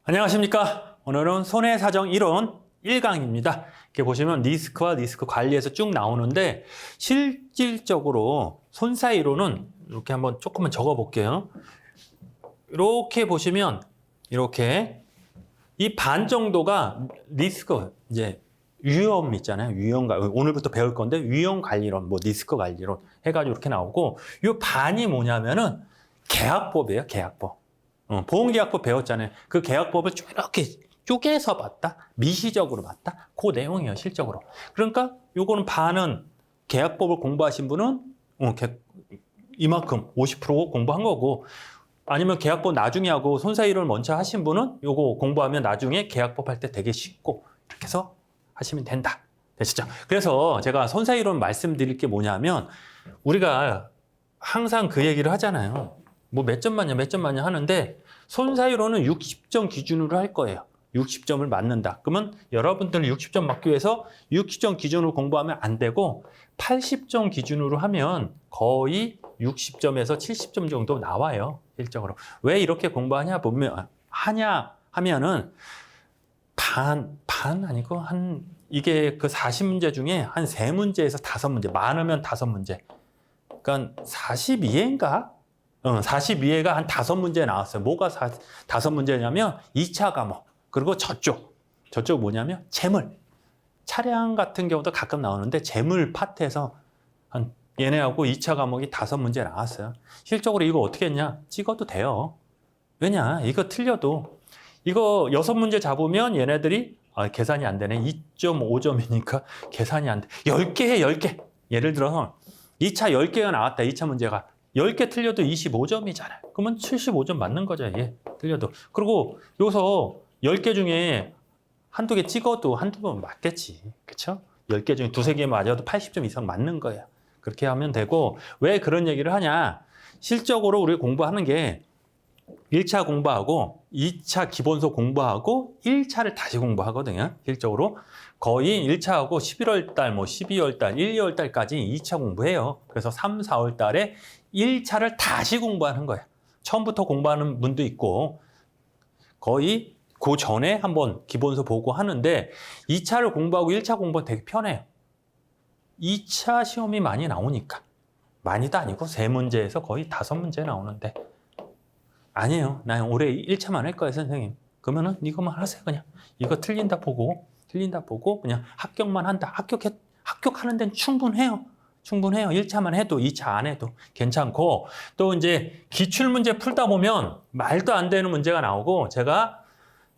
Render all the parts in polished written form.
안녕하십니까. 오늘은 손해사정 이론 1강입니다. 이렇게 보시면 리스크와 리스크 관리에서 쭉 나오는데 실질적으로 손사 이론은 이렇게 한번 조금만 적어 볼게요. 이렇게 보시면 이렇게 이 반 정도가 리스크, 이제 위험 있잖아요. 위험, 오늘부터 배울 건데 위험 관리론, 뭐 리스크 관리론 해가지고 이렇게 나오고, 이 반이 뭐냐면은 계약법이에요. 계약법. 보험계약법 배웠잖아요. 그 계약법을 쭉 이렇게 쪼개서 봤다, 미시적으로 봤다, 그 내용이에요. 실적으로. 그러니까 요거는 반은 계약법을 공부하신 분은 이만큼 50% 공부한 거고, 아니면 계약법 나중에 하고 손사일을 먼저 하신 분은 요거 공부하면 나중에 계약법 할 때 되게 쉽고, 이렇게 해서 하시면 된다. 되시죠? 그래서 제가 손사이론 말씀드릴 게 뭐냐면, 우리가 항상 그 얘기를 하잖아요. 뭐 몇 점 맞냐 몇 점 맞냐 하는데, 손사이론은 60점 기준으로 할 거예요. 60점을 맞는다. 그러면 여러분들 60점 맞기 위해서 60점 기준으로 공부하면 안 되고 80점 기준으로 하면 거의 60점에서 70점 정도 나와요. 실적으로. 왜 이렇게 공부하냐 하면은 반 아니고 이게 그 40문제 중에 한 3문제에서 5문제, 많으면 5문제. 그러니까 42회인가? 42회가 한 5문제 나왔어요. 뭐가 5문제냐면 2차 과목. 그리고 저쪽 뭐냐면 재물. 차량 같은 경우도 가끔 나오는데 재물 파트에서 한 얘네하고 2차 과목이 5문제 나왔어요. 실적으로 이거 어떻게 했냐? 찍어도 돼요. 왜냐? 이거 틀려도 이거 6문제 잡으면 얘네들이 계산이 안 되네. 2.5점이니까 계산이 안 돼. 10개 해, 10개. 예를 들어서 2차 10개가 나왔다. 2차 문제가. 10개 틀려도 25점이잖아요. 그러면 75점 맞는 거죠. 예, 틀려도. 그리고 여기서 10개 중에 한두 개 찍어도 한두 번 맞겠지. 그쵸? 10개 중에 두세 개 맞아도 80점 이상 맞는 거예요. 그렇게 하면 되고, 왜 그런 얘기를 하냐? 실적으로 우리 공부하는 게 1차 공부하고 2차 기본서 공부하고 1차를 다시 공부하거든요. 실적으로. 거의 1차하고 11월 달, 뭐 12월 달, 1, 2월 달까지 2차 공부해요. 그래서 3, 4월 달에 1차를 다시 공부하는 거예요. 처음부터 공부하는 분도 있고, 거의 그 전에 한번 기본서 보고 하는데, 2차를 공부하고 1차 공부는 되게 편해요. 2차 시험이 많이 나오니까. 많이도 아니고 3문제에서 거의 5문제 나오는데, 아니에요. 나 올해 1차만 할 거예요, 선생님. 그러면은 이것만 하세요, 그냥. 이거 틀린다 보고 그냥 합격만 한다. 합격하는 데는 충분해요. 1차만 해도 2차 안 해도 괜찮고, 또 이제 기출문제 풀다 보면 말도 안 되는 문제가 나오고, 제가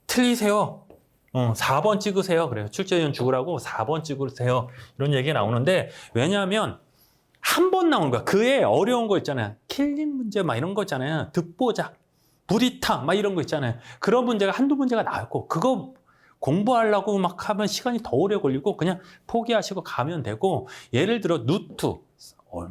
틀리세요. 4번 찍으세요. 그래요. 출제위원 죽으라고 4번 찍으세요. 이런 얘기가 나오는데, 왜냐하면 한 번 나오는 거야. 그에 어려운 거 있잖아요. 킬링 문제 막 이런 거 있잖아요. 듣보잡, 불이타 막 이런 거 있잖아요. 그런 문제가 한두 문제가 나왔고, 그거 공부하려고 막 하면 시간이 더 오래 걸리고 그냥 포기하시고 가면 되고, 예를 들어 누트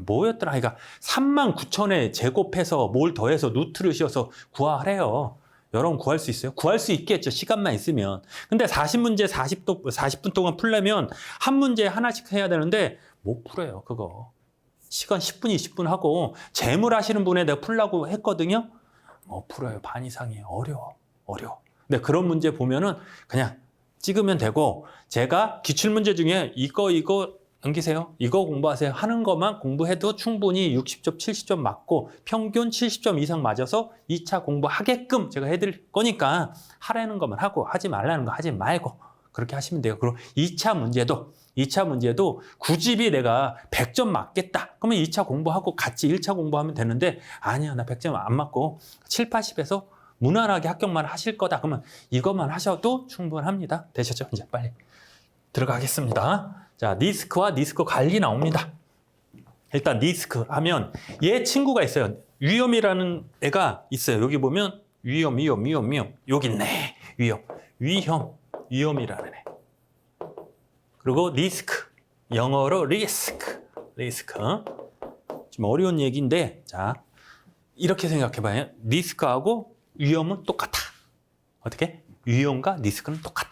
뭐였더라? 그러니까 39,000에 제곱해서 뭘 더해서 누트를 씌워서 구하래요. 여러분 구할 수 있어요? 구할 수 있겠죠. 시간만 있으면. 근데 40문제 40분 동안 풀려면 한 문제 하나씩 해야 되는데 못 풀어요. 그거. 시간 10분, 20분 하고, 재물 하시는 분에 내가 풀라고 했거든요. 못 풀어요. 반 이상이에요. 어려워. 근데 그런 문제 보면은 그냥 찍으면 되고, 제가 기출문제 중에 이거 넘기세요. 이거 공부하세요. 하는 것만 공부해도 충분히 60점, 70점 맞고 평균 70점 이상 맞아서 2차 공부하게끔 제가 해드릴 거니까, 하라는 것만 하고 하지 말라는 거 하지 말고 그렇게 하시면 돼요. 그리고 2차 문제도 굳이 내가 100점 맞겠다. 그러면 2차 공부하고 같이 1차 공부하면 되는데, 아니야, 나 100점 안 맞고 7, 80에서 무난하게 합격만 하실 거다. 그러면 이것만 하셔도 충분합니다. 되셨죠? 이제 빨리 들어가겠습니다. 자, 리스크와 리스크 관리 나옵니다. 일단 리스크 하면 얘 친구가 있어요. 위험이라는 애가 있어요. 여기 보면 위험. 여기 있네. 위험이라는 애. 그리고 리스크. 영어로 리스크. 좀 어려운 얘기인데, 자, 이렇게 생각해봐요. 리스크하고 위험은 똑같아. 어떻게? 위험과 리스크는 똑같아.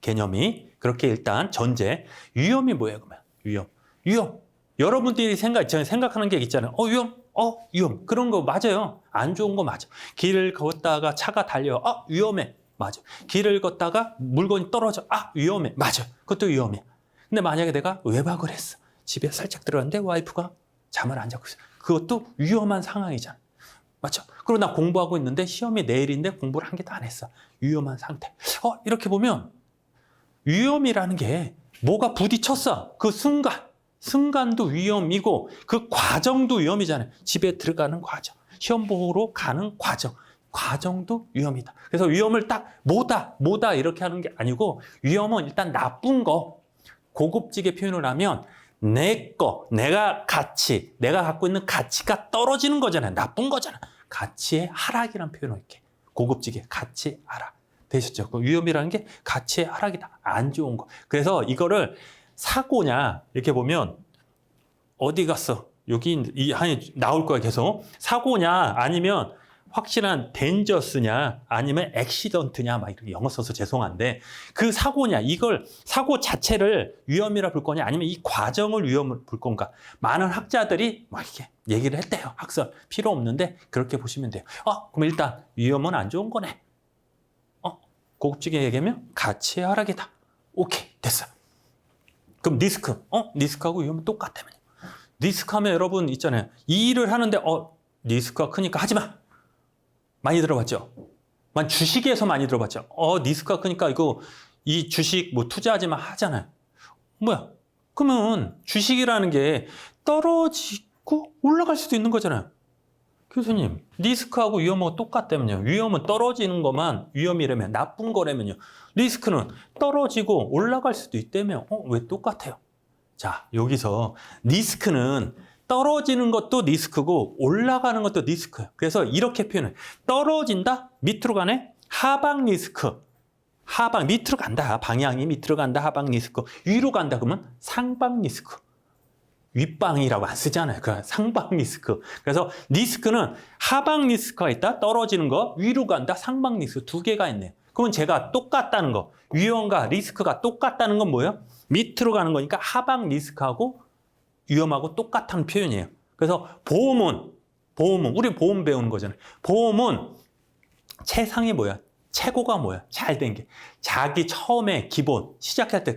개념이. 그렇게 일단 전제. 위험이 뭐예요, 그러면? 위험. 여러분들이 생각하는 게 있잖아요. 위험. 그런 거 맞아요. 안 좋은 거 맞아. 길을 걷다가 차가 달려요. 위험해. 맞아. 길을 걷다가 물건이 떨어져. 아, 위험해. 맞아. 그것도 위험해. 근데 만약에 내가 외박을 했어. 집에 살짝 들어갔는데 와이프가 잠을 안 자고 있어. 그것도 위험한 상황이잖아. 맞죠? 그리고 나 공부하고 있는데 시험이 내일인데 공부를 한 개도 안 했어. 위험한 상태. 이렇게 보면 위험이라는 게 뭐가 부딪혔어. 그 순간도 위험이고 그 과정도 위험이잖아요. 집에 들어가는 과정, 시험 보러 가는 과정도 위험이다. 그래서 위험을 딱 뭐다 이렇게 하는 게 아니고 위험은 일단 나쁜 거, 고급지게 표현을 하면 내가 갖고 있는 가치가 떨어지는 거잖아요. 나쁜 거잖아. 가치의 하락이라는 표현을 이렇게 고급지게 가치 하락. 되셨죠? 그 위험이라는 게 가치의 하락이다. 안 좋은 거. 그래서 이거를 사고냐 이렇게 보면 어디 갔어? 여기 나올 거야 계속. 사고냐 아니면 확실한 덴저스냐 아니면 액시던트냐 막 이렇게 영어 써서 죄송한데 그 사고냐 이걸 사고 자체를 위험이라 볼 거냐 아니면 이 과정을 위험을 볼 건가 많은 학자들이 막 이렇게 얘기를 했대요. 학설 필요 없는데 그렇게 보시면 돼요. 그럼 일단 위험은 안 좋은 거네. 고급지게 얘기하면 가치의 하락이다. 오케이 됐어. 그럼 리스크하고 위험은 똑같다면요. 리스크하면 여러분 있잖아요. 이 일을 하는데 리스크가 크니까 하지 마. 많이 들어봤죠? 주식에서 많이 들어봤죠? 리스크가 크니까 이 주식 투자하지 마 하잖아요. 뭐야? 그러면 주식이라는 게 떨어지고 올라갈 수도 있는 거잖아요. 교수님, 리스크하고 위험하고 똑같다면요. 위험은 떨어지는 것만 위험이라면 나쁜 거라면요. 리스크는 떨어지고 올라갈 수도 있다며. 왜 똑같아요? 자, 여기서 리스크는 떨어지는 것도 리스크고 올라가는 것도 리스크예요. 그래서 이렇게 표현해요. 떨어진다? 밑으로 가네? 하방 리스크. 밑으로 간다. 방향이 밑으로 간다. 하방 리스크. 위로 간다. 그러면 상방 리스크. 윗방이라고 안 쓰잖아요. 그 상방 리스크. 그래서 리스크는 하방 리스크가 있다. 떨어지는 거. 위로 간다. 상방 리스크. 두 개가 있네요. 그러면 제가 똑같다는 거. 위험과 리스크가 똑같다는 건 뭐예요? 밑으로 가는 거니까 하방 리스크하고 위험하고 똑같은 표현이에요. 그래서 보험은 우리 보험 배우는 거잖아요. 보험은 최상이 뭐야? 최고가 뭐야? 잘 된 게. 자기 처음에 기본 시작할 때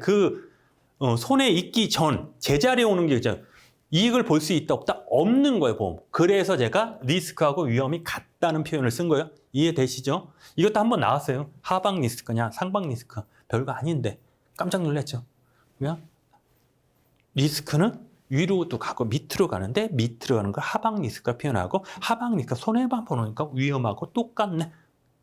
손에 있기 전 제자리에 오는 게 있잖아요. 이익을 볼 수 있다 없다? 없는 거예요, 보험. 그래서 제가 리스크하고 위험이 같다는 표현을 쓴 거예요. 이해되시죠? 이것도 한번 나왔어요. 하방 리스크냐 상방 리스크. 별거 아닌데 깜짝 놀랐죠? 그냥 리스크는 위로도 가고 밑으로 가는데 밑으로 가는 걸 하방 리스크가 표현하고 하방 리스크가 손해만 보니까 위험하고 똑같네.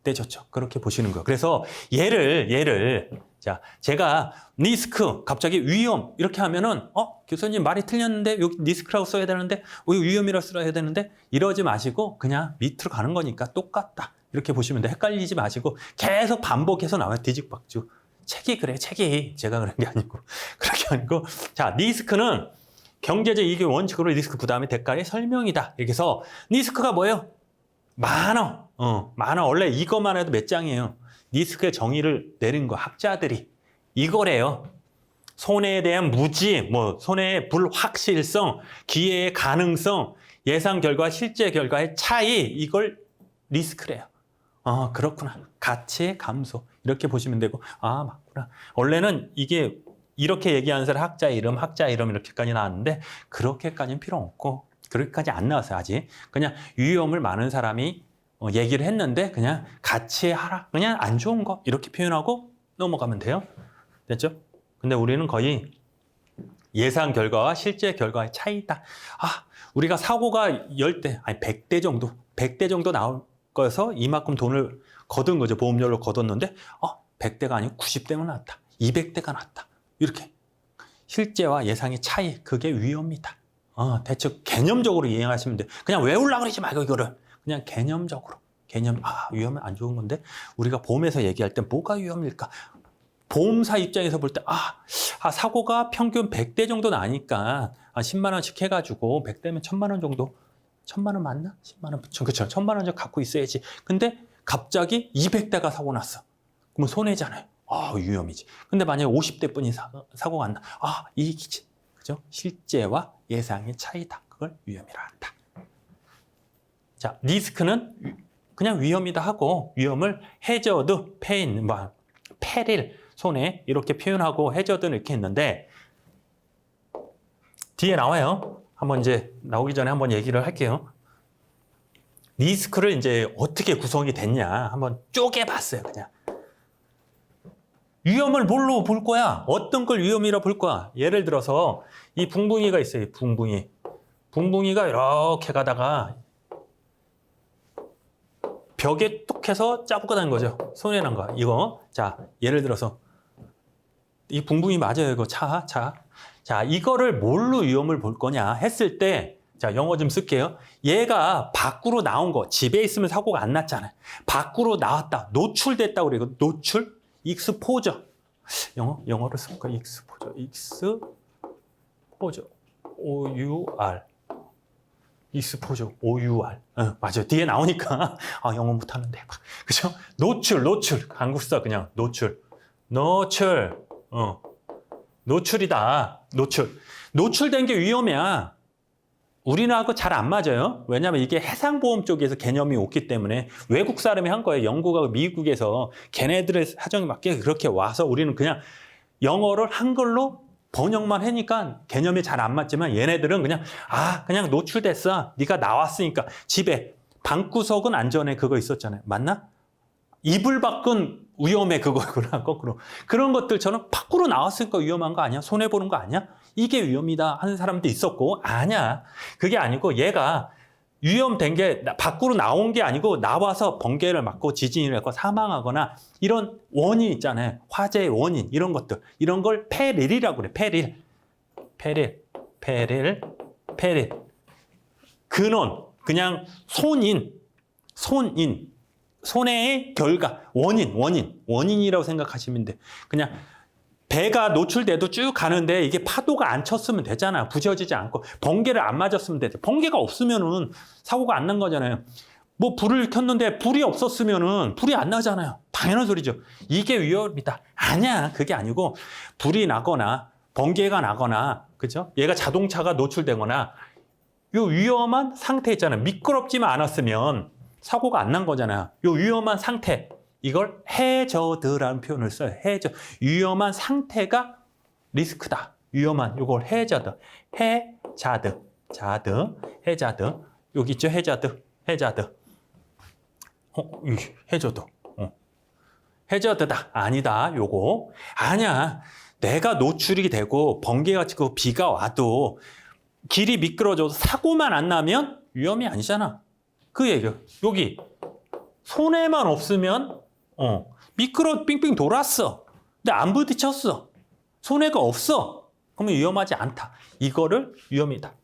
되셨죠? 그렇게 보시는 거예요. 그래서 얘를 자, 제가 리스크, 갑자기 위험 이렇게 하면은 교수님 말이 틀렸는데 여기 리스크라고 써야 되는데 위험이라고 써야 되는데 이러지 마시고 그냥 밑으로 가는 거니까 똑같다. 이렇게 보시면 돼요. 헷갈리지 마시고 계속 반복해서 나와요. 뒤집박죽. 책이 그래, 책이. 제가 그런 게 아니고. 그렇게 아니고. 자, 리스크는 경제적 이익의 원칙으로 리스크 부담의 대가의 설명이다. 이렇게 해서 리스크가 뭐예요? 많아. 원래 이것만 해도 몇 장이에요. 리스크의 정의를 내린 거 학자들이 이거래요. 손해에 대한 무지, 손해의 불확실성, 기회의 가능성, 예상 결과 실제 결과의 차이, 이걸 리스크래요. 그렇구나. 가치의 감소. 이렇게 보시면 되고, 맞구나. 원래는 이게 이렇게 얘기하는 사람 학자 이름 이렇게까지 나왔는데 그렇게까지는 필요 없고 그렇게까지 안 나왔어요, 아직. 그냥 위험을 많은 사람이 얘기를 했는데 그냥 가치의 하락, 그냥 안 좋은 거 이렇게 표현하고 넘어가면 돼요. 됐죠? 근데 우리는 거의 예상 결과와 실제 결과의 차이다. 우리가 사고가 10대, 아니 100대 정도 나올 거여서 이만큼 돈을 거둔 거죠. 보험료를 거뒀는데 100대가 아니고 90대가 났다. 200대가 났다. 이렇게 실제와 예상의 차이, 그게 위험이다. 대충 개념적으로 이해하시면 돼요. 그냥 외우려고 그러지 말고 이거를 그냥 개념적으로. 위험은 안 좋은 건데 우리가 보험에서 얘기할 때 뭐가 위험일까? 보험사 입장에서 볼 때 사고가 평균 100대 정도 나니까 10만 원씩 해가지고 100대면 1000만 원 정도. 1000만 원 맞나? 10만 원. 그렇죠. 1000만 원 정도 갖고 있어야지. 근데 갑자기 200대가 사고 났어. 그러면 손해잖아요. 위험이지. 근데 만약에 50대 뿐이 사고가 안 나. 이익이지. 그죠? 실제와 예상의 차이다. 그걸 위험이라 한다. 자, 리스크는 그냥 위험이다 하고 위험을 해저드, 페인, 페릴, 손해 이렇게 표현하고 해저드는 이렇게 했는데 뒤에 나와요. 한번 이제 나오기 전에 한번 얘기를 할게요. 리스크를 이제 어떻게 구성이 됐냐 한번 쪼개봤어요. 그냥 위험을 뭘로 볼 거야? 어떤 걸 위험이라 볼 거야? 예를 들어서 이 붕붕이가 있어요. 붕붕이가 이렇게 가다가 벽에 뚝 해서 짜부가 난 거죠. 손해 난 거. 이거 자 예를 들어서 이 붕붕이 맞아요. 이거 차. 자 이거를 뭘로 위험을 볼 거냐 했을 때 자 영어 좀 쓸게요. 얘가 밖으로 나온 거 집에 있으면 사고가 안 났잖아요. 밖으로 나왔다. 노출됐다고 그래요. 노출? 익스포저. 영어로 쓸까? 익스포저. O-U-R. 익스포저. O-U-R. 맞아요. 뒤에 나오니까 영어 못하는데. 그죠? 노출. 한국사 그냥 노출. 노출이다. 노출된 게 위험이야. 우리나라하고 잘 안 맞아요. 왜냐하면 이게 해상보험 쪽에서 개념이 없기 때문에 외국 사람이 한 거예요. 영국하고 미국에서 걔네들의 사정에 맞게 그렇게 와서 우리는 그냥 영어를 한글로 번역만 하니까 개념이 잘 안 맞지만 얘네들은 그냥 노출됐어. 네가 나왔으니까 집에 방구석은 안전해 그거 있었잖아요. 맞나? 이불 밖은 위험해 그거구나 거꾸로. 그런 것들처럼 밖으로 나왔으니까 위험한 거 아니야? 손해보는 거 아니야? 이게 위험이다 하는 사람도 있었고 아니야. 그게 아니고 얘가 위험된 게 밖으로 나온 게 아니고 나와서 번개를 맞고 지진을 했고 사망하거나 이런 원인 있잖아요. 화재의 원인 이런 것들. 이런 걸 페릴이라고 그래. 페릴. 근원 그냥 손해의 결과, 원인이라고 생각하시면 돼. 그냥 배가 노출돼도 쭉 가는데 이게 파도가 안 쳤으면 되잖아. 부셔지지 않고 번개를 안 맞았으면 돼. 번개가 없으면은 사고가 안 난 거잖아요. 뭐 불을 켰는데 불이 없었으면은 불이 안 나잖아요. 당연한 소리죠. 이게 위험이다. 아니야. 그게 아니고 불이 나거나 번개가 나거나 그죠? 얘가 자동차가 노출되거나 요 위험한 상태 있잖아요. 미끄럽지만 않았으면 사고가 안 난 거잖아요. 요 위험한 상태. 이걸 해저드라는 표현을 써요. 위험한 상태가 리스크다. 요걸 해저드. 해자드. 여기 있죠? 해저드. 해저드. 해저드다. 아니다. 요거. 아니야. 내가 노출이 되고 번개가 치고 비가 와도 길이 미끄러져도 사고만 안 나면 위험이 아니잖아. 그 얘기요. 여기 손해만 없으면 미끄러 빙빙 돌았어. 근데 안 부딪혔어. 손해가 없어. 그러면 위험하지 않다. 이거를 위험이다.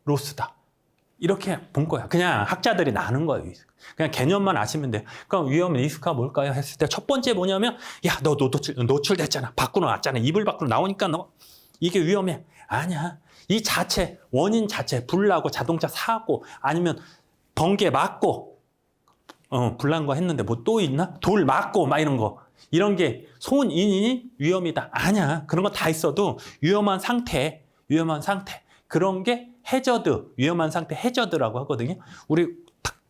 로스다. 이렇게 본 거야. 그냥 학자들이 나눈 거예요. 그냥 개념만 아시면 돼요. 그럼 위험 리스크가 뭘까요? 했을 때 첫 번째 뭐냐면 너 노출됐잖아. 밖으로 나왔잖아. 이불 밖으로 나오니까 너 이게 위험해. 아니야. 이 자체 원인 자체 불나고 자동차 사고 아니면 번개 맞고 불난 거 했는데 뭐 또 있나? 돌 맞고 막 이런 거. 이런 게 손인이 위험이다. 아니야. 그런 거 다 있어도 위험한 상태. 그런 게 해저드. 위험한 상태 해저드라고 하거든요. 우리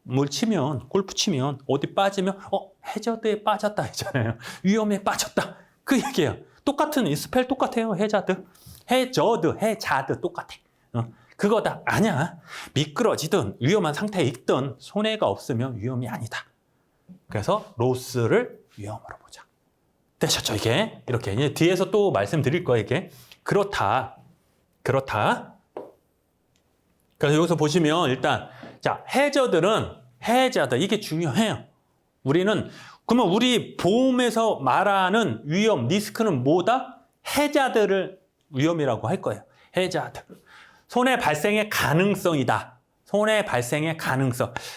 뭘 치면 골프 치면 어디 빠지면 해저드에 빠졌다 했잖아요. 위험에 빠졌다. 그 얘기예요. 똑같은 스펠 똑같아요. 해저드 똑같아. 그거다. 아니야. 미끄러지든 위험한 상태에 있든 손해가 없으면 위험이 아니다. 그래서 로스를 위험으로 보자. 되셨죠? 이게 이렇게 이제 뒤에서 또 말씀드릴 거예요. 이게 그렇다. 그래서 여기서 보시면 일단 해저드 이게 중요해요. 그러면 우리 보험에서 말하는 위험 리스크는 뭐다? 해자드를 위험이라고 할 거예요. 해자드. 손해 발생의 가능성이다.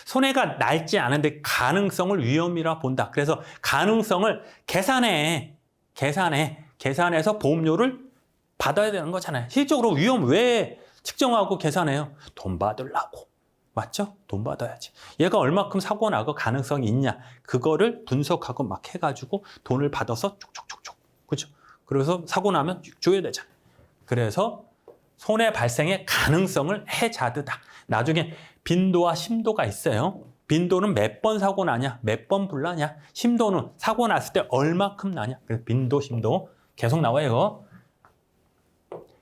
손해가 날지 않은데 가능성을 위험이라 본다. 그래서 가능성을 계산해서 보험료를 받아야 되는 거잖아요. 실질적으로 위험 왜 측정하고 계산해요? 돈 받으려고. 맞죠? 돈 받아야지. 얘가 얼마큼 사고 나고 가능성이 있냐. 그거를 분석하고 막 해가지고 돈을 받아서 쪽쪽쪽쪽. 그죠? 그래서 사고 나면 줘야 되잖아요. 그래서 손해 발생의 가능성을 해자드다. 나중에 빈도와 심도가 있어요. 빈도는 몇 번 사고 나냐, 몇 번 불나냐, 심도는 사고 났을 때 얼마큼 나냐. 그래서 빈도, 심도 계속 나와요. 이거.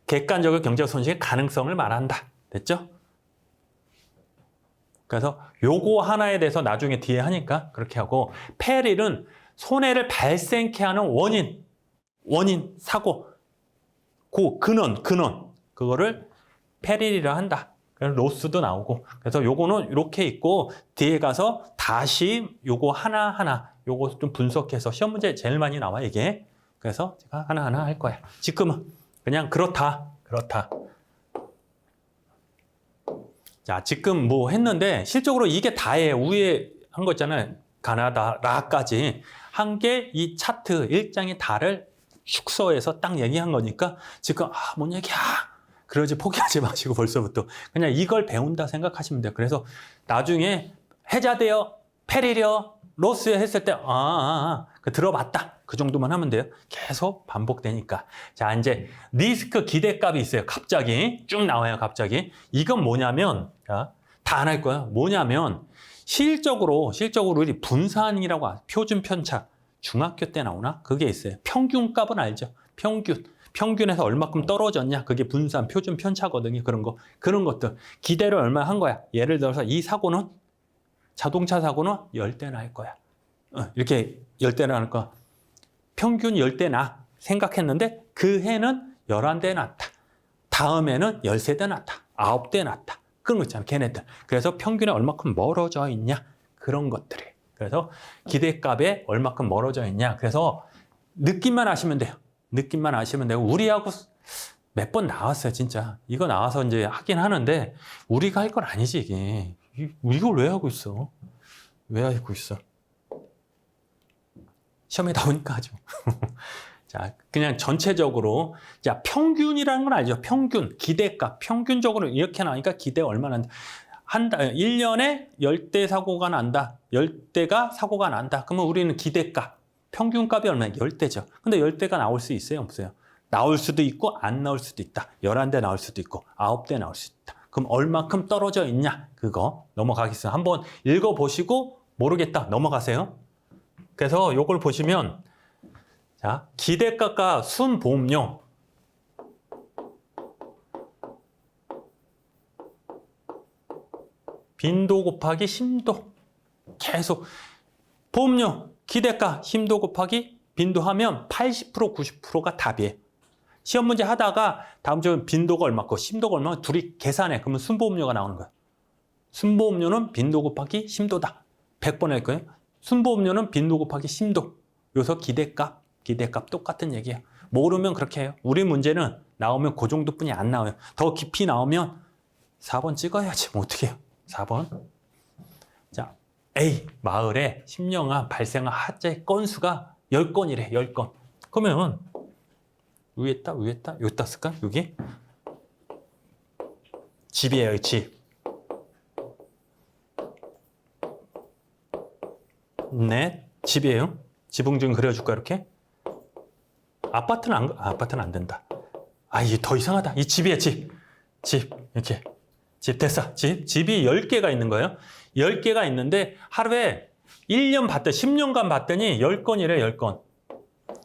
객관적인 경제적 손실의 가능성을 말한다. 됐죠? 그래서 요거 하나에 대해서 나중에 뒤에 하니까 그렇게 하고, 페릴은 손해를 발생케 하는 원인, 사고, 근원, 그거를 페릴이라 한다. 그래서 로스도 나오고. 그래서 요거는 이렇게 있고, 뒤에 가서 다시 요거 하나하나, 요거 좀 분석해서 시험 문제 제일 많이 나와, 이게. 그래서 제가 하나하나 할 거야. 지금은 그냥 그렇다. 자, 지금 뭐 했는데, 실적으로 이게 다예요. 위에 한 거 있잖아요. 가나다, 라까지 한 게 이 차트 일장의 다를 축소해서 딱 얘기한 거니까, 지금, 뭔 얘기야? 그러지 포기하지 마시고 벌써부터 그냥 이걸 배운다 생각하시면 돼요. 그래서 나중에 해자되어, 페릴이요, 로스 했을 때, 그 들어봤다. 그 정도만 하면 돼요. 계속 반복되니까. 자, 이제 리스크 기대값이 있어요. 갑자기 쭉 나와요. 갑자기. 이건 뭐냐면, 자, 다 안 할 거야. 뭐냐면 실적으로 우리 분산이라고 표준 편차 중학교 때 나오나? 그게 있어요. 평균값은 알죠. 평균에서 얼마큼 떨어졌냐? 그게 분산 표준 편차거든요. 그런 것들 기대를 얼마 한 거야. 예를 들어서 이 사고는 자동차 사고는 10대나 할 거야. 이렇게 10대나 할 거야. 평균 10대나 생각했는데 그 해는 11대 났다. 다음에는 13대 났다. 9대 났다. 그런 거 있잖아, 걔네들. 그래서 평균에 얼마큼 멀어져 있냐? 그런 것들이. 그래서 기대값에 얼마큼 멀어져 있냐? 그래서 느낌만 아시면 돼요. 우리하고 몇 번 나왔어요, 진짜. 이거 나와서 이제 하긴 하는데, 우리가 할 건 아니지, 이게. 이걸 왜 하고 있어? 시험에 나오니까 하죠. 자, 그냥 전체적으로, 자, 평균이라는 건 알죠? 평균, 기대값. 평균적으로 이렇게 나오니까 기대가 얼마나 한다. 1년에 10대 사고가 난다. 10대가 사고가 난다. 그러면 우리는 기대값, 평균값이 얼마나? 10대죠. 근데 10대가 나올 수 있어요? 없어요? 나올 수도 있고, 안 나올 수도 있다. 11대 나올 수도 있고, 9대 나올 수도 있다. 그럼 얼마큼 떨어져 있냐? 그거 넘어가겠어요. 한번 읽어보시고, 모르겠다. 넘어가세요. 그래서 요걸 보시면, 자, 기대값과 순보험료. 빈도 곱하기 심도. 계속. 보험료, 기대가, 심도 곱하기 빈도 하면 80%, 90%가 답이에요. 시험 문제 하다가 다음 주에 빈도가 얼마고 심도가 얼마고 둘이 계산해. 그러면 순보험료가 나오는 거예요. 순보험료는 빈도 곱하기 심도다. 100번 할 거예요. 순보험료는 빈도 곱하기 심도. 여기서 기대값 똑같은 얘기예요. 모르면 그렇게 해요. 우리 문제는 나오면 그 정도뿐이 안 나와요. 더 깊이 나오면 4번 찍어야지. 뭐 어떻게 해요? 4번. 자, A, 마을에 심령아 발생한 화재 건수가 10건이래. 10건. 그러면 위에다 여기다 쓸까? 여기 집이에요. 집. 네, 집이에요. 지붕 좀 그려줄까 이렇게? 아파트는 안 된다. 이게 더 이상하다. 이 집이야, 집. 이렇게. 집 됐어. 집이 10개가 있는 거예요. 10개가 있는데 하루에 1년 봤더니 10년간 봤더니 10건이래, 10건.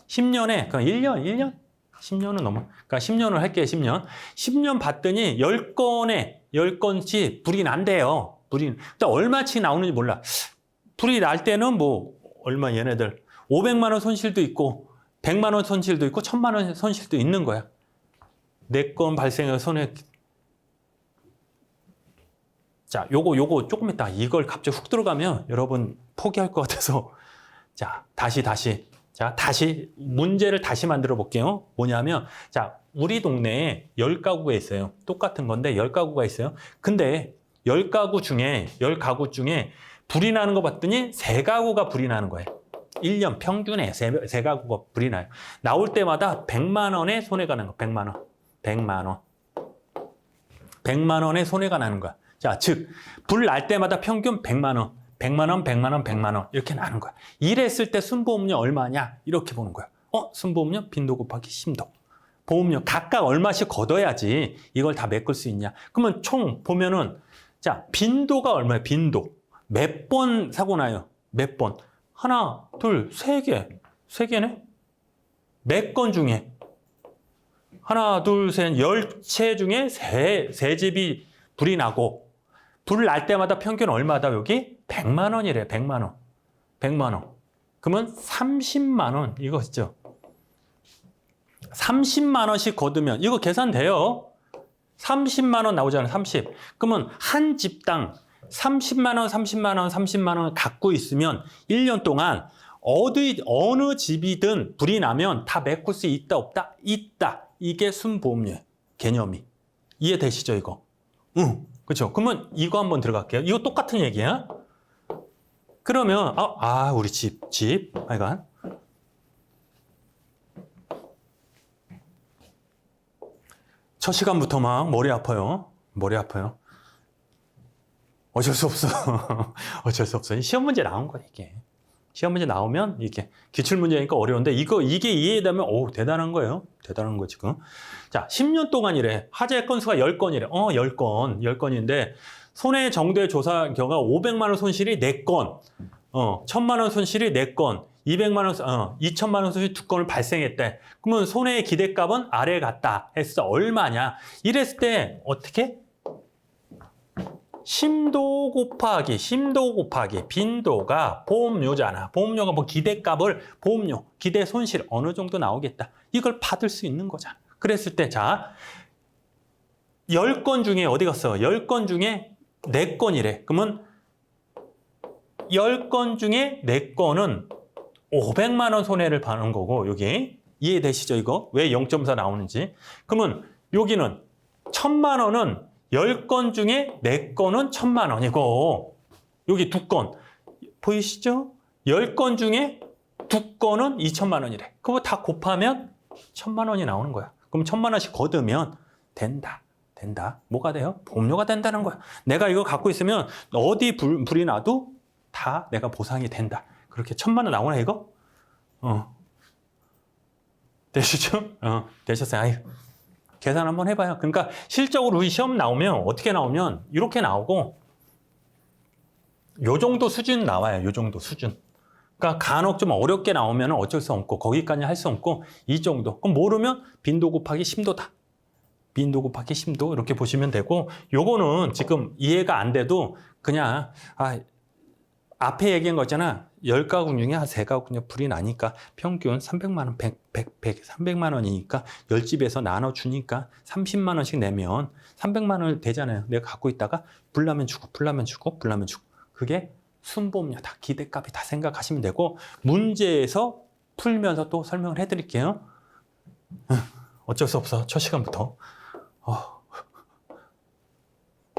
10년에 그럼 1년? 10년은 넘어. 그러니까 10년을 할게요, 10년. 10년 봤더니 10건씩 불이 난대요. 불이. 근데 얼마치 나오는지 몰라. 불이 날 때는 뭐 얼마 얘네들 500만 원 손실도 있고 100만 원 손실도 있고 1000만 원 손실도 있는 거야. 4건 발생해서 손해. 자, 요거 조금 있다. 이걸 갑자기 훅 들어가면 여러분 포기할 것 같아서. 자, 다시. 자, 다시 문제를 다시 만들어 볼게요. 뭐냐면, 자, 우리 동네에 10가구가 있어요. 똑같은 건데 10가구가 있어요. 근데 10가구 중에 불이 나는 거 봤더니 3가구가 불이 나는 거예요. 1년 평균에 3가구가 불이 나요. 나올 때마다 100만 원의 손해가 나는 거야. 100만 원. 100만 원의 손해가 나는 거야. 자, 즉, 불 날 때마다 평균 100만 원. 100만 원 이렇게 나는 거야. 이랬을 때 순보험료 얼마냐? 이렇게 보는 거야. 순보험료 빈도 곱하기 심도. 보험료 각각 얼마씩 걷어야지 이걸 다 메꿀 수 있냐? 그러면 총 보면은 자, 빈도가 얼마야? 빈도. 몇 번 사고 나요? 몇 번? 하나, 둘, 세 개. 세 개네? 몇 건 중에? 하나, 둘, 셋, 10채 중에 세 집이 불이 나고, 불 날 때마다 평균 얼마다 여기? 100만 원이래, 100만 원. 100만 원. 그러면 30만 원, 이거 있죠? 30만 원씩 거두면, 이거 계산돼요. 30만 원 나오잖아요, 30. 그러면 한 집당 30만 원, 30만 원, 30만 원 갖고 있으면 1년 동안 어느 집이든 불이 나면 다 메꿀 수 있다, 없다? 있다. 이게 순보험료 개념이. 이해되시죠, 이거? 응, 그렇죠. 그러면 이거 한번 들어갈게요. 이거 똑같은 얘기야. 그러면 우리 집. 하여간 첫 시간부터 막 머리 아파요. 어쩔 수 없어. 어쩔 수 없어. 시험 문제 나온 거야, 이게. 시험 문제 나오면 이게 기출 문제니까 어려운데 이게 이해되면 대단한 거예요. 대단한 거 지금. 자, 10년 동안이래. 화재 건수가 10건이래. 10건인데 손해 정도의 조사 결과 500만 원 손실이 4건. 1000만 원 손실이 4건. 200만 원, 2천만 원 손실 2건을 발생했대. 그러면 손해의 기대값은 아래에 갔다 했을 때 얼마냐? 이랬을 때 어떻게? 심도 곱하기 빈도가 보험료잖아. 보험료가 뭐 기대값을 보험료, 기대 손실 어느 정도 나오겠다. 이걸 받을 수 있는 거잖아. 그랬을 때 자, 10건 중에 어디 갔어? 10건 중에 4건이래. 그러면 10건 중에 4건은 500만 원 손해를 받는 거고 여기 이해되시죠? 이거 왜 0.4 나오는지. 그러면 여기는 1000만 원은 10건 중에 4건은 1000만 원이고 여기 2건 보이시죠? 10건 중에 2건은 2000만 원이래. 그거 다 곱하면 1000만 원이 나오는 거야. 그럼 1000만 원씩 거두면 된다. 뭐가 돼요? 보험료가 된다는 거야. 내가 이거 갖고 있으면 어디 불이 나도 다 내가 보상이 된다. 그렇게 1000만 원 나오나 이거? 되시죠? 되셨어요. 아유. 계산 한번 해봐요. 그러니까 실적으로 우리 시험 나오면 어떻게 나오면 이렇게 나오고 요 정도 수준 나와요. 요 정도 수준. 그러니까 간혹 좀 어렵게 나오면 어쩔 수 없고 거기까지 할 수 없고 이 정도. 그럼 모르면 빈도 곱하기 심도다. 빈도 곱하기 심도 이렇게 보시면 되고 요거는 지금 이해가 안 돼도 그냥 앞에 얘기한 거 있잖아. 10가구 중에 한 3가구 중에 불이 나니까 평균 300만 원, 300만 원이니까 10집에서 나눠주니까 30만 원씩 내면 300만 원 되잖아요. 내가 갖고 있다가 불나면 주고. 그게 순보험료다. 기대값이 다 생각하시면 되고 문제에서 풀면서 또 설명을 해드릴게요. 어쩔 수 없어. 첫 시간부터.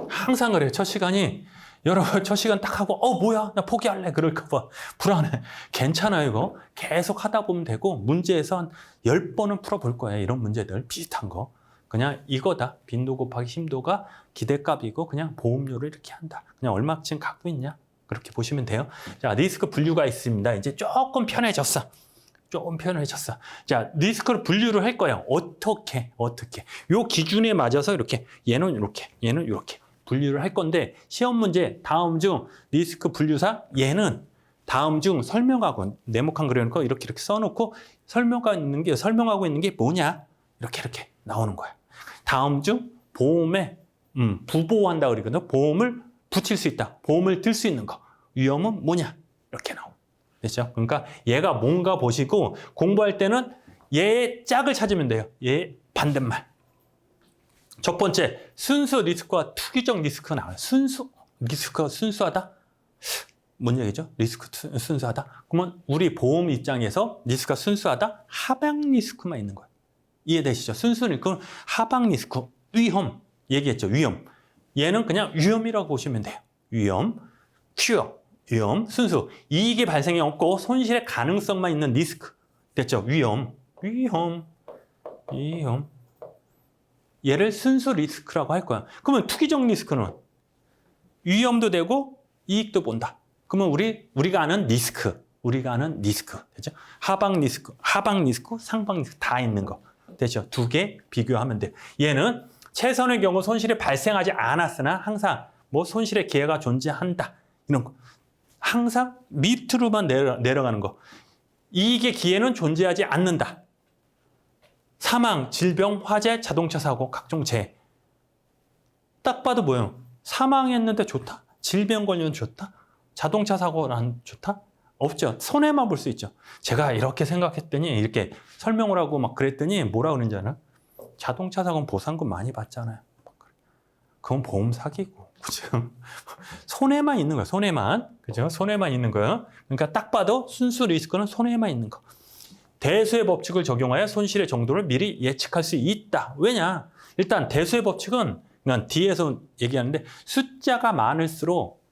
항상 그래요. 첫 시간이 여러분 첫 시간 딱 하고 뭐야 나 포기할래 그럴까 봐 불안해. 괜찮아요. 이거 계속 하다 보면 되고 문제에서 한 10번은 풀어볼 거예요. 이런 문제들 비슷한 거 그냥 이거다. 빈도 곱하기 심도가 기대값이고 그냥 보험료를 이렇게 한다. 그냥 얼마쯤 갖고 있냐 그렇게 보시면 돼요. 자, 리스크 분류가 있습니다. 이제 조금 편해졌어. 자, 리스크를 분류를 할 거예요. 어떻게 요 기준에 맞아서 이렇게 얘는 이렇게 분류를 할 건데 시험 문제 다음 중 리스크 분류사 얘는 다음 중 설명하고 네모칸 그려놓고 이렇게 써놓고 설명하고 있는 게 뭐냐 이렇게 나오는 거야. 다음 중 보험에 부보한다 그러거든. 보험을 붙일 수 있다. 보험을 들 수 있는 거. 위험은 뭐냐 이렇게 나오고. 됐죠? 그러니까 얘가 뭔가 보시고 공부할 때는 얘의 짝을 찾으면 돼요. 얘의 반대말. 첫 번째, 순수 리스크와 투기적 리스크가 나와요. 리스크가 순수하다? 뭔 얘기죠? 리스크 순수하다? 그러면 우리 보험 입장에서 리스크가 순수하다? 하방 리스크만 있는 거예요. 이해되시죠? 순수 리스크는 하방 리스크, 위험. 얘기했죠, 위험. 얘는 그냥 위험이라고 보시면 돼요. 위험, 위험, 순수. 이익이 발생이 없고 손실의 가능성만 있는 리스크. 됐죠? 위험. 얘를 순수 리스크라고 할 거야. 그러면 투기적 리스크는 위험도 되고 이익도 본다. 그러면 우리가 아는 리스크. 되죠? 하방 리스크, 상방 리스크 다 있는 거. 되죠? 두 개 비교하면 돼. 얘는 최선의 경우 손실이 발생하지 않았으나 항상 뭐 손실의 기회가 존재한다. 이런 거. 항상 밑으로만 내려가는 거. 이익의 기회는 존재하지 않는다. 사망, 질병, 화재, 자동차 사고, 각종 재해. 딱 봐도 뭐예요? 사망했는데 좋다? 질병 걸리면 좋다? 자동차 사고는 좋다? 없죠. 손해만 볼 수 있죠. 제가 이렇게 생각했더니 이렇게 설명을 하고 막 그랬더니 뭐라 그러는지 알아요? 자동차 사고는 보상금 많이 받잖아요. 그건 보험 사기고. 그죠? 손해만 있는 거예요. 손해만. 그죠? 손해만 있는 거예요. 그러니까 딱 봐도 순수 리스크는 손해만 있는 거. 대수의 법칙을 적용하여 손실의 정도를 미리 예측할 수 있다. 왜냐? 일단 대수의 법칙은 그냥 뒤에서 얘기하는데 숫자가 많을수록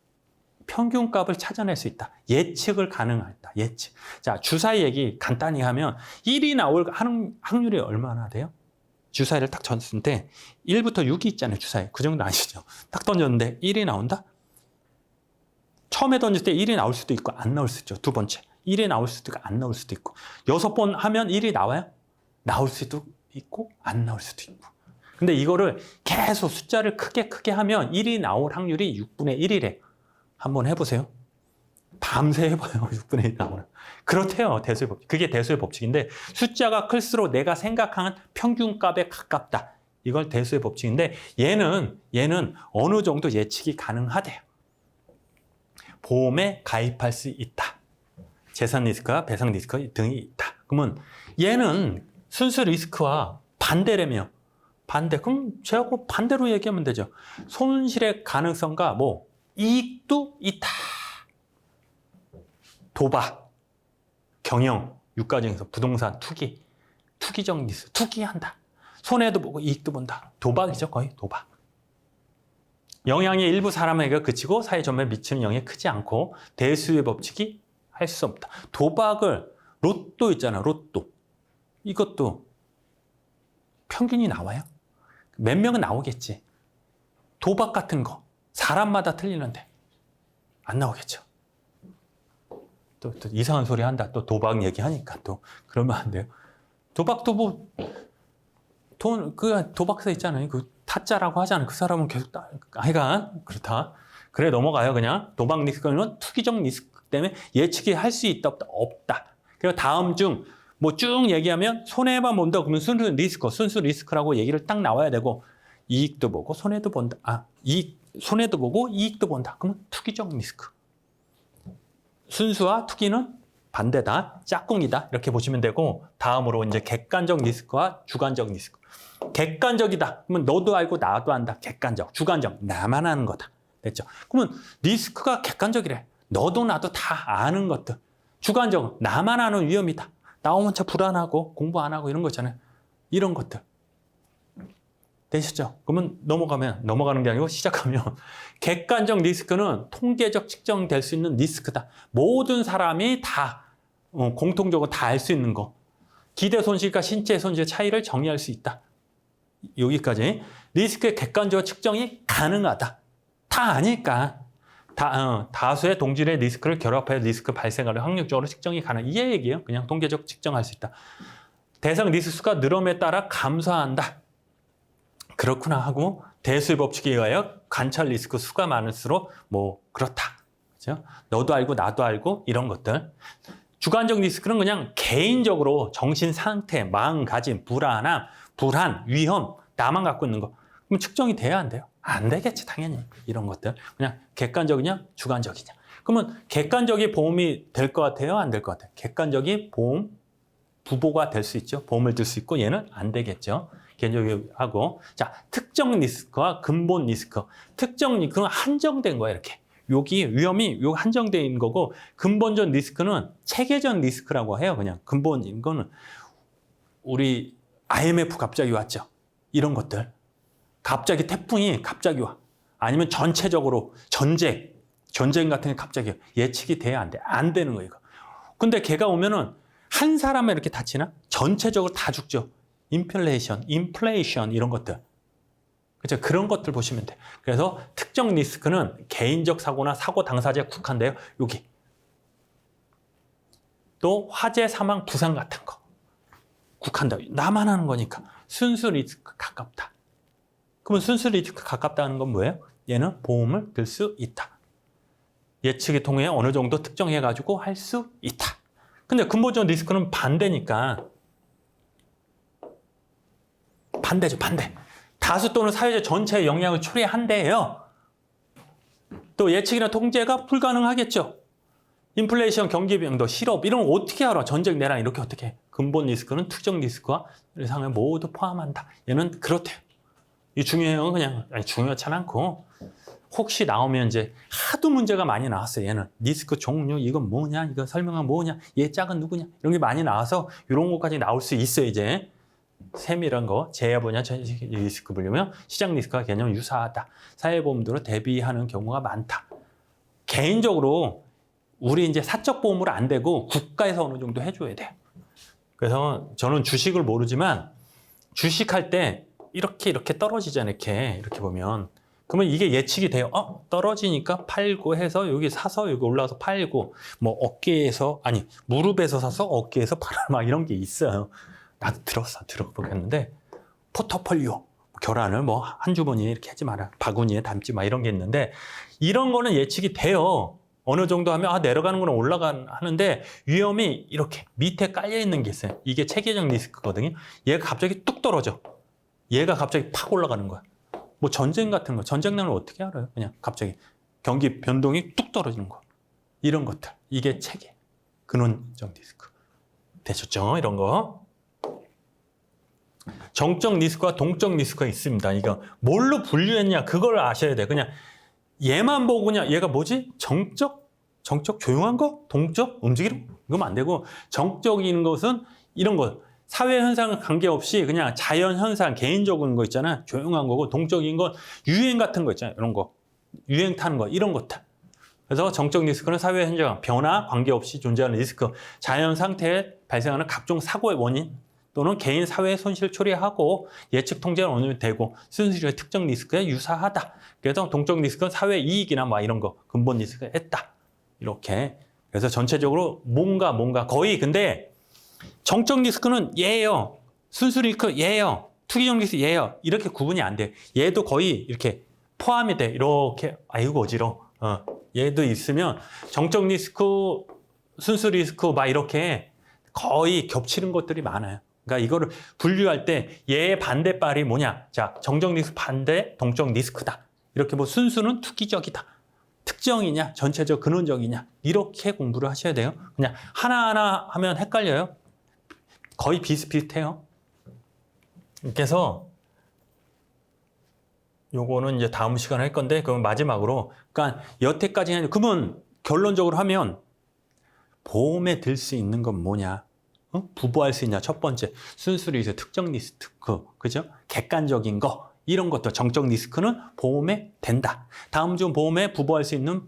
평균값을 찾아낼 수 있다. 예측을 가능하다. 예측. 자, 주사위 얘기 간단히 하면 1이 나올 확률이 얼마나 돼요? 주사위를 딱 던졌을 때 1부터 6이 있잖아요. 주사위. 그 정도 아시죠? 딱 던졌는데 1이 나온다? 처음에 던질 때 1이 나올 수도 있고 안 나올 수도 있죠. 두 번째. 1이 나올 수도 있고 안 나올 수도 있고. 6번 하면 1이 나와요? 나올 수도 있고 안 나올 수도 있고. 근데 이거를 계속 숫자를 크게 하면 1이 나올 확률이 6분의 1이래. 한번 해보세요. 밤새 해봐요. 6분의 1 나오는. 그렇대요. 대수의 법칙. 그게 대수의 법칙인데 숫자가 클수록 내가 생각하는 평균값에 가깝다. 이걸 대수의 법칙인데 얘는 어느 정도 예측이 가능하대요. 보험에 가입할 수 있다. 재산 리스크와 배상 리스크 등이 있다. 그러면 얘는 순수 리스크와 반대라며. 반대. 그럼 제가 그 반대로 얘기하면 되죠. 손실의 가능성과 뭐 이익도 있다. 도박, 경영, 유가정에서 부동산, 투기적 리스크, 투기한다. 손해도 보고 이익도 본다. 도박이죠, 거의 도박. 영향이 일부 사람에게 그치고 사회 전반에 미치는 영향이 크지 않고 대수의 법칙이 할 수 없다. 도박을 로또 있잖아, 로또. 이것도 평균이 나와요? 몇 명은 나오겠지. 도박 같은 거 사람마다 틀리는데 안 나오겠죠. 또 이상한 소리 한다. 또 도박 얘기하니까 또 그러면 안 돼요. 도박도 뭐 그 도박사 있잖아요. 그 타짜라고 하잖아요. 그 사람은 계속 하여간 그렇다. 그래 넘어가요. 그냥 도박 리스크는 투기적 리스크 때문에 예측이 할 수 있다 없다. 그리고 다음 중 뭐 쭉 얘기하면 손해만 본다. 그러면 순수 리스크라고 얘기를 딱 나와야 되고 이익도 보고 손해도 본다. 손해도 보고 이익도 본다. 그러면 투기적 리스크. 순수와 투기는 반대다. 짝꿍이다. 이렇게 보시면 되고 다음으로 이제 객관적 리스크와 주관적 리스크. 객관적이다. 그러면 너도 알고 나도 안다. 객관적. 주관적. 나만 아는 거다. 됐죠? 그러면 리스크가 객관적이래. 너도 나도 다 아는 것들. 주관적. 나만 아는 위험이다. 나 혼자 불안하고 공부 안 하고 이런 거 있잖아요. 이런 것들. 되시죠? 그러면 넘어가는 게 아니고 시작하면 객관적 리스크는 통계적 측정될 수 있는 리스크다. 모든 사람이 다 공통적으로 다 알 수 있는 거. 기대 손실과 신체 손실의 차이를 정의할 수 있다. 여기까지. 리스크의 객관적 측정이 가능하다. 다 아니까. 다수의 동질의 리스크를 결합하여 리스크 발생을 확률적으로 측정이 가능. 이 얘기예요. 그냥 통계적 측정할 수 있다. 대상 리스크가 늘음에 따라 감소한다. 그렇구나 하고 대수의 법칙에 의하여 관찰 리스크 수가 많을수록 뭐 그렇다. 그렇죠? 너도 알고 나도 알고 이런 것들. 주관적 리스크는 그냥 개인적으로 정신 상태, 마음가짐, 불안, 위험, 나만 갖고 있는 거. 그럼 측정이 돼야 안 돼요? 안 되겠지, 당연히. 이런 것들. 그냥 객관적이냐, 주관적이냐. 그러면 객관적이 보험이 될 것 같아요? 안 될 것 같아요? 객관적이 보험, 부보가 될 수 있죠. 보험을 들 수 있고 얘는 안 되겠죠. 개인적으로 하고. 자, 특정 리스크와 근본 리스크. 특정 리스크는 한정된 거야, 이렇게. 여기 위험이 요 한정된 거고 근본적 리스크는 체계적 리스크라고 해요. 그냥 근본인 거는 우리 IMF 갑자기 왔죠. 이런 것들. 갑자기 태풍이 갑자기 와. 아니면 전체적으로 전쟁 같은 게 갑자기 예측이 돼야 안 돼. 안 되는 거예요, 이거. 근데 걔가 오면은 한 사람에 이렇게 다치나? 전체적으로 다 죽죠. 인플레이션 이런 것들. 그렇죠? 그런 것들 보시면 돼. 그래서 특정 리스크는 개인적 사고나 사고 당사자에 국한돼요. 여기. 또 화재, 사망, 부상 같은 거. 국한다. 나만 하는 거니까. 순수 리스크 가깝다. 그러면 순수 리스크 가깝다는 건 뭐예요? 얘는 보험을 들 수 있다. 예측이 통해 어느 정도 특정해가지고 할 수 있다. 근데 근본적 리스크는 반대니까. 반대죠, 반대. 다수 또는 사회적 전체의 영향을 초래한대요. 또 예측이나 통제가 불가능하겠죠. 인플레이션, 경기 변동, 실업 이런 거 어떻게 알아? 전쟁, 내란 이렇게 어떻게 해? 근본 리스크는 특정 리스크와 상을 모두 포함한다. 얘는 그렇대요. 이 중요해요. 그냥 중요하지 않고 혹시 나오면 이제 하도 문제가 많이 나왔어요. 얘는 리스크 종류 이건 뭐냐, 이거 설명은 뭐냐, 얘 짝은 누구냐 이런 게 많이 나와서 이런 것까지 나올 수 있어요. 이제 세밀한 거 제야 분야 리스크 분류면 시장 리스크와 개념 유사하다. 사회보험으로 대비하는 경우가 많다. 개인적으로 우리 이제 사적 보험으로 안 되고 국가에서 어느 정도 해줘야 돼요. 그래서 저는 주식을 모르지만 주식할 때 이렇게 떨어지잖아요. 이렇게 보면. 그러면 이게 예측이 돼요. 떨어지니까 팔고 해서 여기 사서 여기 올라와서 팔고 뭐 어깨에서 아니 무릎에서 사서 어깨에서 팔아 막 이런 게 있어요. 나도 들어보겠는데 포트폴리오 결안을 뭐 한 주머니에 이렇게 하지 마라. 바구니에 담지 마 이런 게 있는데 이런 거는 예측이 돼요. 어느 정도 하면 내려가는 거는 하는데 위험이 이렇게 밑에 깔려 있는 게 있어요. 이게 체계적 리스크거든요. 얘가 갑자기 뚝 떨어져. 얘가 갑자기 팍 올라가는 거야. 뭐 전쟁 같은 거, 전쟁 나면 어떻게 알아요? 그냥 갑자기 경기 변동이 뚝 떨어지는 거. 이런 것들. 이게 체계. 근원적 리스크. 되셨죠? 이런 거. 정적 리스크와 동적 리스크가 있습니다. 이거 뭘로 분류했냐? 그걸 아셔야 돼. 그냥 얘만 보고 그냥 얘가 뭐지? 정적 조용한 거? 동적? 움직이는 거? 이거면 안 되고 정적인 것은 이런 거. 사회 현상과 관계없이 그냥 자연 현상, 개인적인 거 있잖아. 조용한 거고 동적인 건 유행 같은 거 있잖아요. 이런 거. 유행 타는 거 이런 것들. 그래서 정적 리스크는 사회 현상, 변화, 관계없이 존재하는 리스크. 자연 상태에 발생하는 각종 사고의 원인 또는 개인 사회 손실 초래하고 예측 통제는 어느 정도 되고 순수의 특정 리스크에 유사하다. 그래서 동적 리스크는 사회 이익이나 막 이런 거 근본 리스크가 있다. 이렇게. 그래서 전체적으로 뭔가 거의 근데 정적 리스크는 얘예요. 순수 리스크 얘예요. 투기적 리스크 얘예요. 이렇게 구분이 안 돼. 얘도 거의 이렇게 포함이 돼. 이렇게 아이고 어지러워. 얘도 있으면 정적 리스크, 순수 리스크 막 이렇게 거의 겹치는 것들이 많아요. 그러니까 이거를 분류할 때 얘의 반대발이 뭐냐? 자, 정적 리스크 반대 동적 리스크다. 이렇게 뭐 순수는 투기적이다. 특정이냐, 전체적 근원적이냐 이렇게 공부를 하셔야 돼요. 그냥 하나하나 하면 헷갈려요. 거의 비슷비슷해요. 그래서 요거는 이제 다음 시간에 할 건데 그럼 마지막으로 그러니까 여태까지 그러면 결론적으로 하면 보험에 들 수 있는 건 뭐냐? 부부할 수 있냐? 첫 번째 순수 리스크, 특정 리스크, 그죠? 객관적인 거 이런 것도 정적 리스크는 보험에 된다. 다음 중 보험에 부부할 수 있는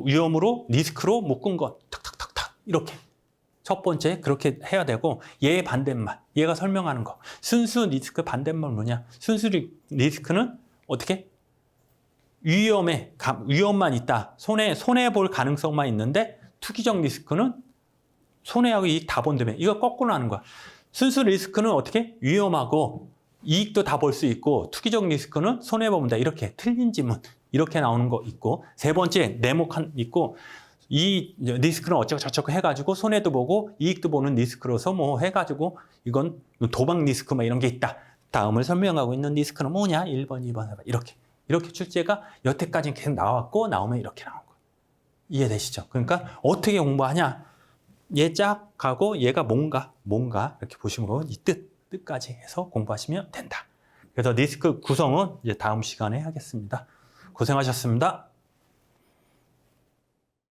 위험으로 리스크로 묶은 것 탁탁탁탁 이렇게 첫 번째 그렇게 해야 되고 얘의 반대말 얘가 설명하는 거 순수 리스크 반대말 뭐냐? 순수 리스크는 어떻게? 위험만 있다. 손해 볼 가능성만 있는데 투기적 리스크는 손해하고 이익 다 본다며. 이거 거꾸로 하는 거야. 순수 리스크는 어떻게? 위험하고 이익도 다 볼 수 있고 투기적 리스크는 손해본다. 이렇게 틀린 지문 이렇게 나오는 거 있고 세 번째 네모칸 있고 이 리스크는 어쩌고 저쩌고 해가지고 손해도 보고 이익도 보는 리스크로서 뭐 해가지고 이건 도박 리스크 막 이런 게 있다. 다음을 설명하고 있는 리스크는 뭐냐? 1번, 2번, 4번 이렇게 출제가 여태까지 계속 나왔고 나오면 이렇게 나온 거예요. 이해되시죠? 그러니까 어떻게 공부하냐? 얘 짝하고 얘가 뭔가 이렇게 보시면 이 뜻까지 해서 공부하시면 된다. 그래서 리스크 구성은 이제 다음 시간에 하겠습니다. 고생하셨습니다.